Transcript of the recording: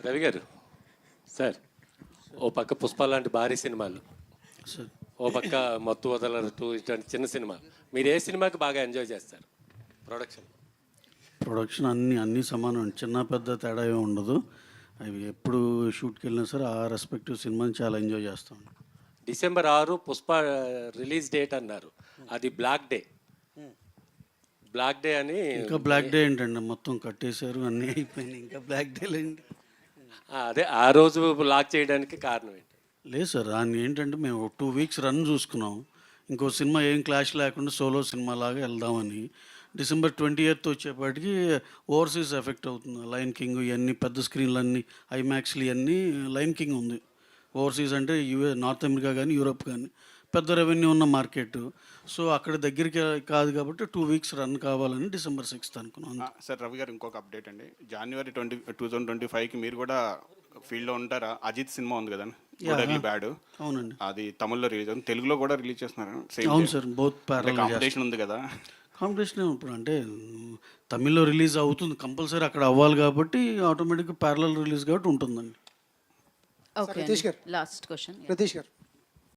రవి గారు సార్, ఓ పక్క పుష్ప లాంటి భారీ సినిమాలు, సార్ ఓ పక్క మత్తు వదలరు 2 ఇట్లాంటి చిన్న సినిమా, మీరు ఏ సినిమాకి బాగా ఎంజాయ్ చేస్తారు? ప్రొడక్షన్ అన్నీ సమానం, చిన్న పెద్ద తేడా ఏమి ఉండదు. అవి ఎప్పుడు షూట్కి వెళ్ళినా సరే ఆ రెస్పెక్టివ్ సినిమాని చాలా ఎంజాయ్ చేస్తాం. December 6 పుష్ప రిలీజ్ డేట్ అన్నారు, అది బ్లాక్ డే. బ్లాక్ డే అని ఇంకా బ్లాక్ డే ఏంటండి, మొత్తం కట్టేశారు, అన్నీ అయిపోయినాయి, ఇంకా బ్లాక్ డేలేండి. అదే ఆ రోజు లాక్ చేయడానికి కారణం ఏంటి? లేదు సార్, దాన్ని ఏంటంటే మేము 2 వీక్స్ రన్ చూసుకున్నాం. ఇంకో సినిమా ఏం క్లాష్ లేకుండా సోలో సినిమా లాగా వెళ్దామని. December 20th వచ్చేపాటికి ఓవర్సీస్ ఎఫెక్ట్ అవుతుంది. లయన్ కింగ్ ఇవన్నీ పెద్ద స్క్రీన్లన్నీ, ఐమాక్స్లు ఇవన్నీ. లయన్ కింగ్ ఉంది ఓవర్సీస్ అంటే నార్త్ అమెరికా కానీ యూరోప్ కానీ పెద్ద రెవెన్యూ ఉన్న మార్కెట్. సో అక్కడ దగ్గరికి కాదు కాబట్టి 2 వీక్స్ రన్ కావాలని December 6th అనుకున్నాం. సార్ రవి గారు, ఇంకొక అప్డేట్ అండి. January 2025కి మీరు కూడా ఫీల్డ్లో ఉంటారా? అజిత్ సినిమా ఉంది కదండి, బ్యాడ్. అవునండి, అది తమిళ్లో రిలీజ్ అవుతుంది, తెలుగులో కూడా రిలీజ్ చేస్తున్నారు. అవును సార్, బోత్ ప్యారలల్ కాంపిటీషన్ ఉంది కదా. కాంపిటీషన్ ఇప్పుడు అంటే తమిళ్లో రిలీజ్ అవుతుంది కంపల్సరీ, అక్కడ అవ్వాలి కాబట్టి ఆటోమేటిక్గా ప్యారలల్ రిలీజ్ కాబట్టి ఉంటుందండి. Okay, last question. ప్రతీష్ గారు,